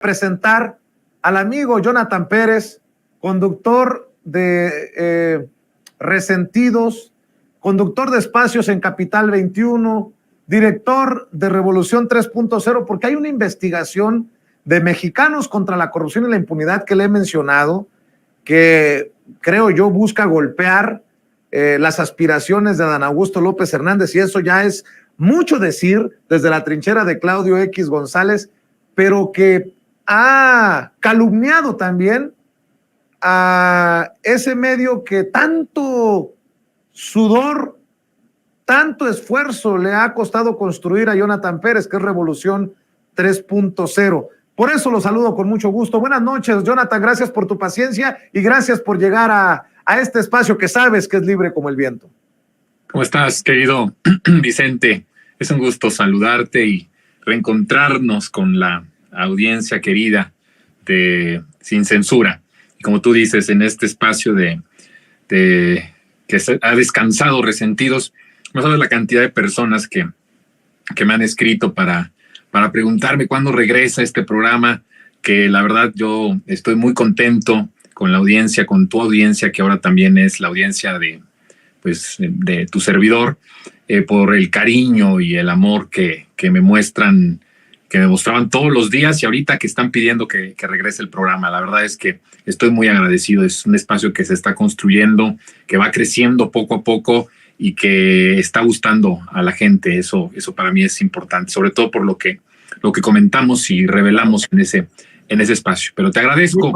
presentar al amigo Jonathan Pérez, conductor de Resentidos, conductor de Espacios en Capital 21, director de Revolución 3.0, porque hay una investigación de Mexicanos contra la Corrupción y la Impunidad que le he mencionado, que creo yo busca golpear las aspiraciones de Adán Augusto López Hernández, y eso ya es mucho decir desde la trinchera de Claudio X González, pero que ha calumniado también a ese medio que tanto sudor, tanto esfuerzo le ha costado construir a Jonathan Pérez, que es Revolución 3.0. Por eso lo saludo con mucho gusto. Buenas noches, Jonathan, gracias por tu paciencia y gracias por llegar a este espacio que sabes que es libre como el viento. ¿Cómo estás, querido Vicente? Es un gusto saludarte y reencontrarnos con la audiencia querida de Sin Censura. Y como tú dices, en este espacio de que ha descansado Resentidos, no sabes la cantidad de personas que me han escrito para preguntarme cuándo regresa este programa, que la verdad yo estoy muy contento con la audiencia, con tu audiencia, que ahora también es la audiencia de tu servidor, por el cariño y el amor que me muestran, que me mostraban todos los días, y ahorita que están pidiendo que regrese el programa. La verdad es que estoy muy agradecido. Es un espacio que se está construyendo, que va creciendo poco a poco y que está gustando a la gente. Eso para mí es importante, sobre todo por lo que comentamos y revelamos en ese espacio. Pero te agradezco.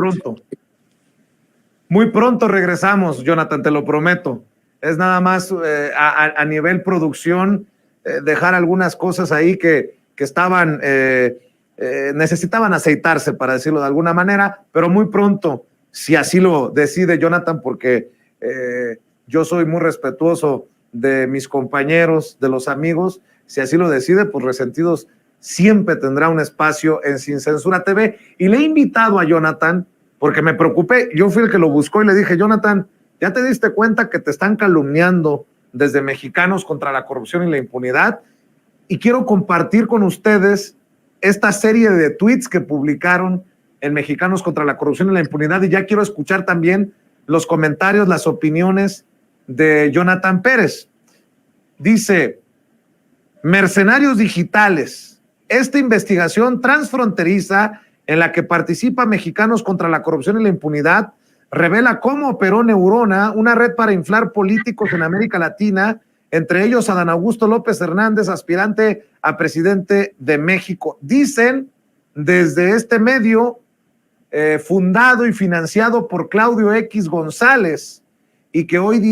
Muy pronto regresamos, Jonathan, te lo prometo. Es nada más a nivel producción, dejar algunas cosas ahí que estaban, necesitaban aceitarse, para decirlo de alguna manera, pero muy pronto, si así lo decide Jonathan, porque yo soy muy respetuoso de mis compañeros, de los amigos, si así lo decide, pues Resentidos siempre tendrá un espacio en Sin Censura TV. Y le he invitado a Jonathan, porque me preocupé, yo fui el que lo buscó y le dije, Jonathan, ¿ya te diste cuenta que te están calumniando desde Mexicanos contra la Corrupción y la Impunidad? Y quiero compartir con ustedes esta serie de tweets que publicaron en Mexicanos contra la Corrupción y la Impunidad, y ya quiero escuchar también los comentarios, las opiniones de Jonathan Pérez. Dice: Mercenarios Digitales, esta investigación transfronteriza en la que participa Mexicanos contra la Corrupción y la Impunidad revela cómo operó Neurona, una red para inflar políticos en América Latina, entre ellos Adán Augusto López Hernández, aspirante a presidente de México. Dicen desde este medio, fundado y financiado por Claudio X González, y que hoy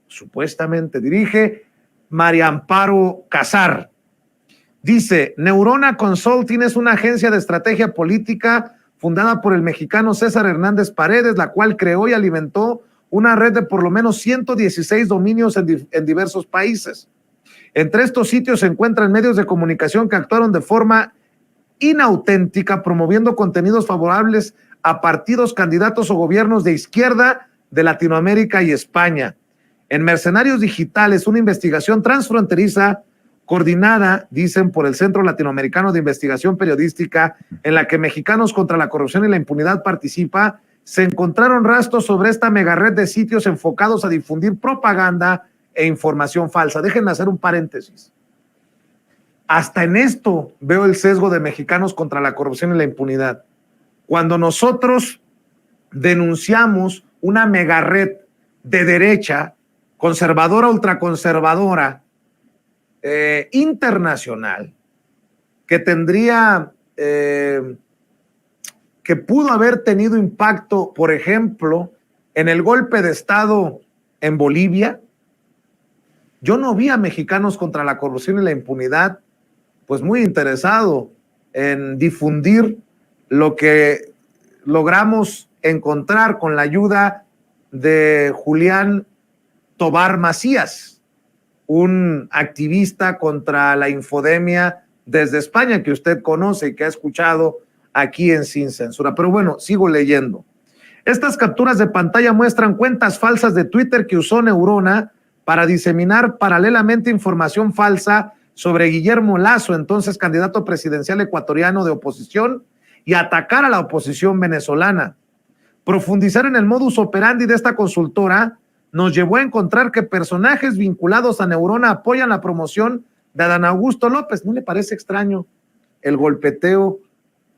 supuestamente dirige María Amparo Casar. Dice: Neurona Consulting es una agencia de estrategia política fundada por el mexicano César Hernández Paredes, la cual creó y alimentó una red de por lo menos 116 dominios en diversos países. Entre estos sitios se encuentran medios de comunicación que actuaron de forma inauténtica, promoviendo contenidos favorables a partidos, candidatos o gobiernos de izquierda de Latinoamérica y España. En Mercenarios Digitales, una investigación transfronteriza coordinada, dicen, por el Centro Latinoamericano de Investigación Periodística, en la que Mexicanos contra la Corrupción y la Impunidad participa, se encontraron rastros sobre esta megared de sitios enfocados a difundir propaganda e información falsa. Déjenme hacer un paréntesis. Hasta en esto veo el sesgo de Mexicanos contra la Corrupción y la Impunidad. Cuando nosotros denunciamos una megared de derecha, conservadora, ultraconservadora, internacional, que tendría, que pudo haber tenido impacto, por ejemplo, en el golpe de Estado en Bolivia, yo no vi a Mexicanos contra la Corrupción y la Impunidad pues muy interesado en difundir lo que logramos encontrar con la ayuda de Julián Tobar Macías, un activista contra la infodemia desde España, que usted conoce y que ha escuchado aquí en Sin Censura. Pero bueno, sigo leyendo. Estas capturas de pantalla muestran cuentas falsas de Twitter que usó Neurona para diseminar paralelamente información falsa sobre Guillermo Lasso, entonces candidato presidencial ecuatoriano de oposición, y atacar a la oposición venezolana. Profundizar en el modus operandi de esta consultora nos llevó a encontrar que personajes vinculados a Neurona apoyan la promoción de Adán Augusto López. ¿No le parece extraño el golpeteo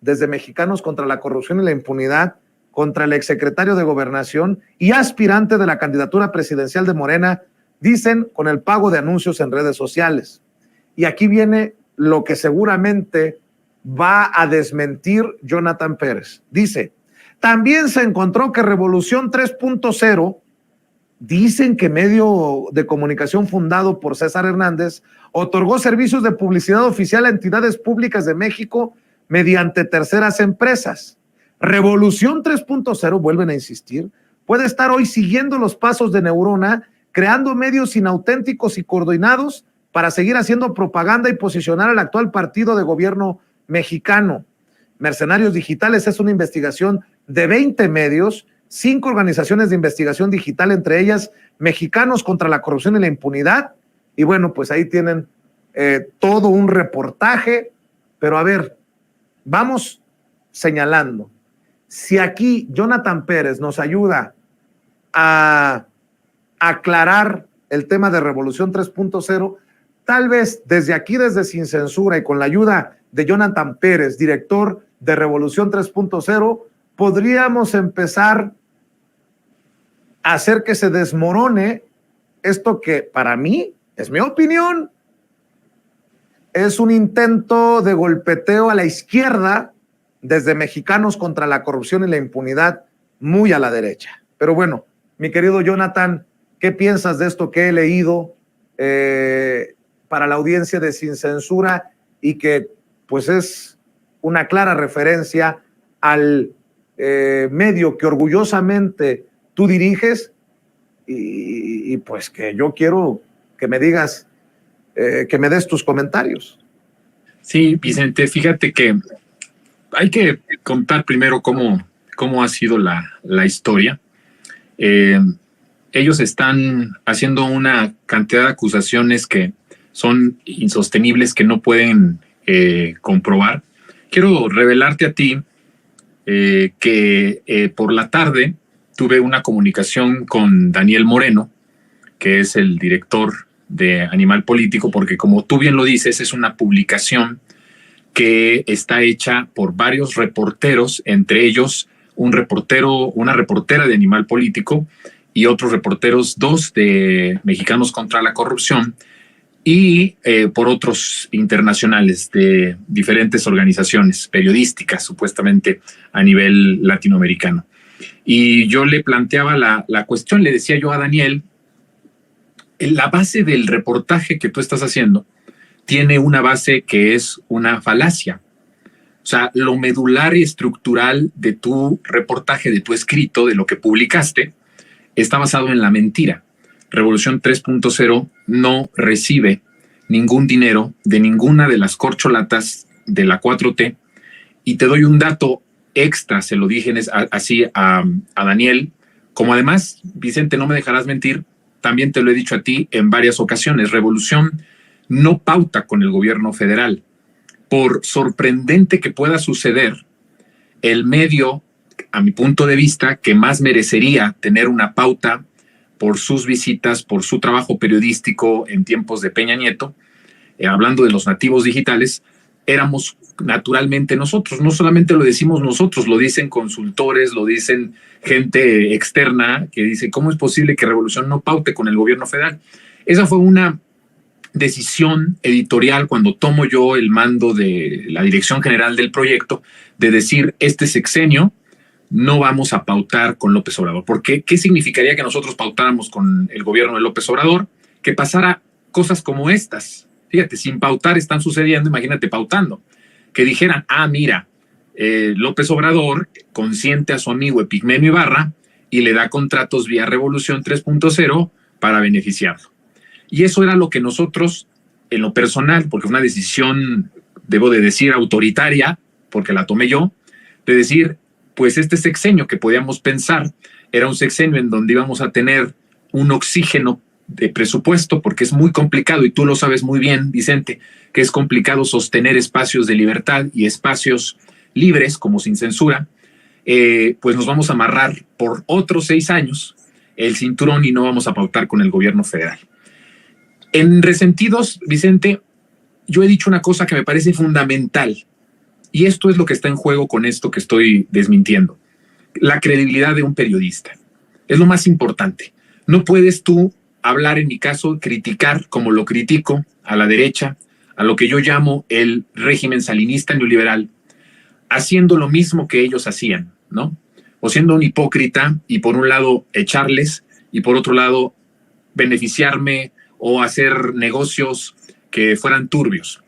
desde Mexicanos contra la Corrupción y la Impunidad contra el exsecretario de Gobernación y aspirante de la candidatura presidencial de Morena, dicen, con el pago de anuncios en redes sociales? Y aquí viene lo que seguramente va a desmentir Jonathan Pérez. Dice, también se encontró que Revolución 3.0, dicen que medio de comunicación fundado por César Hernández, otorgó servicios de publicidad oficial a entidades públicas de México mediante terceras empresas. Revolución 3.0, vuelven a insistir, puede estar hoy siguiendo los pasos de Neurona, creando medios inauténticos y coordinados para seguir haciendo propaganda y posicionar al actual partido de gobierno mexicano. Mercenarios Digitales es una investigación de 20 medios, 5 organizaciones de investigación digital, entre ellas Mexicanos contra la Corrupción y la Impunidad. Y bueno, pues ahí tienen todo un reportaje. Pero a ver, vamos señalando. Si aquí Jonathan Pérez nos ayuda a aclarar el tema de Revolución 3.0, tal vez desde aquí, desde Sin Censura, y con la ayuda de Jonathan Pérez, director de Revolución 3.0, podríamos empezar a hacer que se desmorone esto que para mí, es mi opinión, es un intento de golpeteo a la izquierda desde Mexicanos contra la Corrupción y la Impunidad, muy a la derecha. Pero bueno, mi querido Jonathan, ¿qué piensas de esto que he leído para la audiencia de Sin Censura y que pues es una clara referencia al medio que orgullosamente tú diriges y pues que yo quiero que me digas, que me des tus comentarios? Sí, Vicente, fíjate que hay que contar primero cómo ha sido la historia. Ellos están haciendo una cantidad de acusaciones que son insostenibles, que no pueden comprobar. Quiero revelarte a ti que por la tarde tuve una comunicación con Daniel Moreno, que es el director de Animal Político, porque como tú bien lo dices, es una publicación que está hecha por varios reporteros, entre ellos una reportera de Animal Político y otros reporteros, 2 de Mexicanos contra la Corrupción, y por otros internacionales de diferentes organizaciones periodísticas, supuestamente a nivel latinoamericano. Y yo le planteaba la cuestión, le decía yo a Daniel, la base del reportaje que tú estás haciendo tiene una base que es una falacia. O sea, lo medular y estructural de tu reportaje, de tu escrito, de lo que publicaste, está basado en la mentira. Revolución 3.0 no recibe ningún dinero de ninguna de las corcholatas de la 4T. Y te doy un dato extra, se lo dije así a Daniel, como además, Vicente, no me dejarás mentir, también te lo he dicho a ti en varias ocasiones, Revolución no pauta con el gobierno federal. Por sorprendente que pueda suceder, el medio, a mi punto de vista, que más merecería tener una pauta por sus visitas, por su trabajo periodístico en tiempos de Peña Nieto, hablando de los nativos digitales, éramos naturalmente nosotros. No solamente lo decimos nosotros, lo dicen consultores, lo dicen gente externa que dice, ¿cómo es posible que Revolución no paute con el gobierno federal? Esa fue una decisión editorial cuando tomo yo el mando de la dirección general del proyecto, de decir, este sexenio no vamos a pautar con López Obrador. ¿Por qué? ¿Qué significaría que nosotros pautáramos con el gobierno de López Obrador? Que pasara cosas como estas. Fíjate, sin pautar están sucediendo, imagínate pautando. Que dijeran, mira, López Obrador consiente a su amigo Epigmenio Ibarra y le da contratos vía Revolución 3.0 para beneficiarlo. Y eso era lo que nosotros, en lo personal, porque fue una decisión, debo de decir, autoritaria, porque la tomé yo, de decir, pues este sexenio que podíamos pensar era un sexenio en donde íbamos a tener un oxígeno de presupuesto, porque es muy complicado, y tú lo sabes muy bien, Vicente, que es complicado sostener espacios de libertad y espacios libres, como Sin Censura, pues nos vamos a amarrar por otros 6 años el cinturón y no vamos a pautar con el gobierno federal. En Resentidos, Vicente, yo he dicho una cosa que me parece fundamental, y esto es lo que está en juego con esto que estoy desmintiendo. La credibilidad de un periodista es lo más importante. No puedes tú hablar, en mi caso, criticar como lo critico a la derecha, a lo que yo llamo el régimen salinista neoliberal, haciendo lo mismo que ellos hacían, ¿no? O siendo un hipócrita y por un lado echarles y por otro lado beneficiarme o hacer negocios que fueran turbios.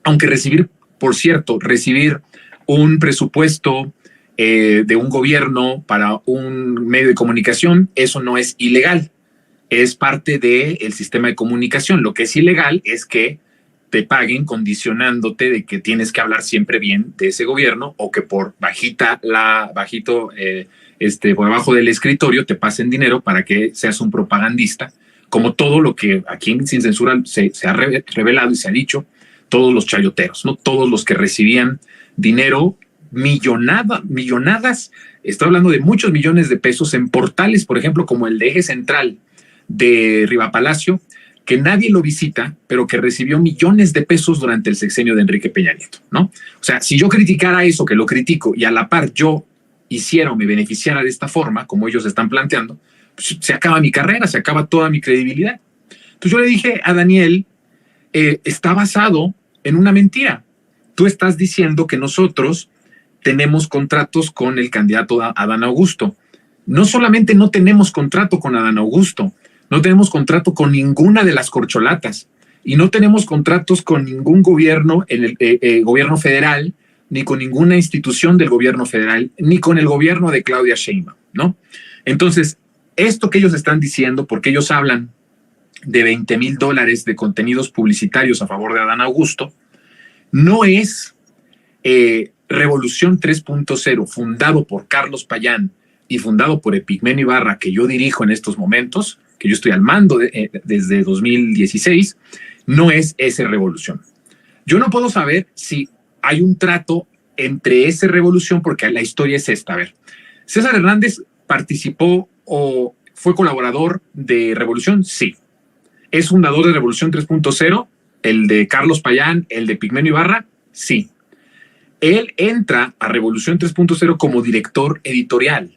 Aunque recibir, por cierto, recibir un presupuesto de un gobierno para un medio de comunicación, eso no es ilegal, es parte del sistema de comunicación. Lo que es ilegal es que te paguen condicionándote de que tienes que hablar siempre bien de ese gobierno o que por por abajo del escritorio te pasen dinero para que seas un propagandista, como todo lo que aquí en Sin Censura se ha revelado y se ha dicho, todos los chayoteros, ¿no? Todos los que recibían dinero, millonadas, estoy hablando de muchos millones de pesos en portales, por ejemplo, como el de Eje Central de Rivapalacio, que nadie lo visita, pero que recibió millones de pesos durante el sexenio de Enrique Peña Nieto, ¿no? O sea, si yo criticara eso, que lo critico, y a la par yo hiciera o me beneficiara de esta forma, como ellos están planteando, pues se acaba mi carrera, se acaba toda mi credibilidad. Entonces yo le dije a Daniel, está basado en una mentira. Tú estás diciendo que nosotros tenemos contratos con el candidato Adán Augusto. No solamente no tenemos contrato con Adán Augusto, no tenemos contrato con ninguna de las corcholatas y no tenemos contratos con ningún gobierno, en el gobierno federal, ni con ninguna institución del gobierno federal, ni con el gobierno de Claudia Sheinbaum, ¿no? Entonces, esto que ellos están diciendo, porque ellos hablan de $20,000 de contenidos publicitarios a favor de Adán Augusto, no es Revolución 3.0, fundado por Carlos Payán y fundado por Epigmenio Ibarra, que yo dirijo en estos momentos, que yo estoy al mando desde 2016, no es esa Revolución. Yo no puedo saber si hay un trato entre esa Revolución, porque la historia es esta. A ver, César Hernández participó o fue colaborador de Revolución, sí. ¿Es fundador de Revolución 3.0? ¿El de Carlos Payán, el de Epigmenio Ibarra? Sí. Él entra a Revolución 3.0 como director editorial.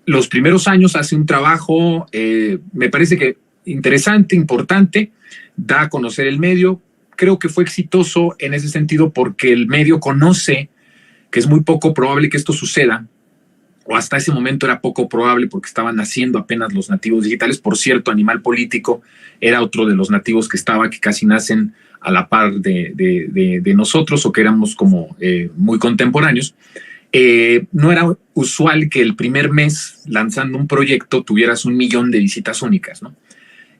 Los primeros años hace un trabajo, me parece que interesante, importante, da a conocer el medio. Creo que fue exitoso en ese sentido porque el medio conoce que es muy poco probable que esto suceda, o hasta ese momento era poco probable porque estaban naciendo apenas los nativos digitales. Por cierto, Animal Político era otro de los nativos que casi nacen a la par de nosotros, o que éramos como muy contemporáneos. No era usual que el primer mes lanzando un proyecto tuvieras 1 millón de visitas únicas, ¿no?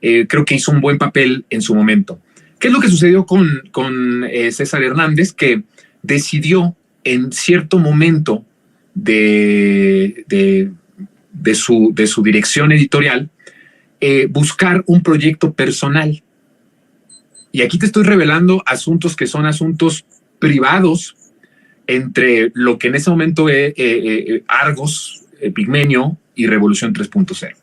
Creo que hizo un buen papel en su momento. ¿Qué es lo que sucedió con César Hernández? Que decidió en cierto momento de su dirección editorial buscar un proyecto personal. Y aquí te estoy revelando asuntos que son asuntos privados entre lo que en ese momento Argos, Epigmenio y Revolución 3.0.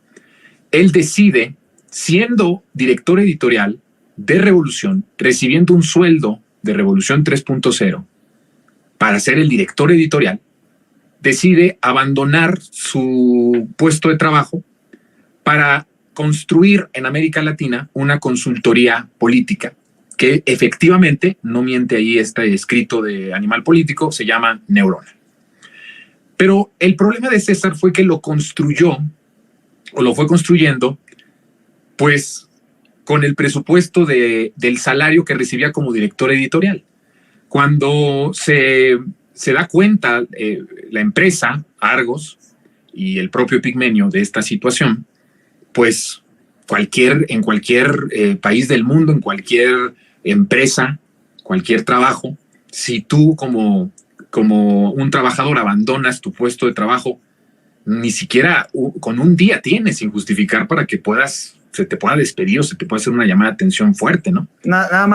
Él decide, siendo director editorial de Revolución, recibiendo un sueldo de Revolución 3.0 para ser el director editorial, decide abandonar su puesto de trabajo para construir en América Latina una consultoría política que efectivamente, no miente ahí este escrito de Animal Político, se llama Neurona. Pero el problema de César fue que lo construyó, o lo fue construyendo, pues con el presupuesto del salario que recibía como director editorial. Cuando se da cuenta la empresa, Argos, y el propio Epigmenio de esta situación, pues en cualquier país del mundo, en cualquier empresa, cualquier trabajo, si tú como un trabajador abandonas tu puesto de trabajo, ni siquiera con un día tienes sin justificar para que se te pueda despedir o se te pueda hacer una llamada de atención fuerte, ¿no? Nada más.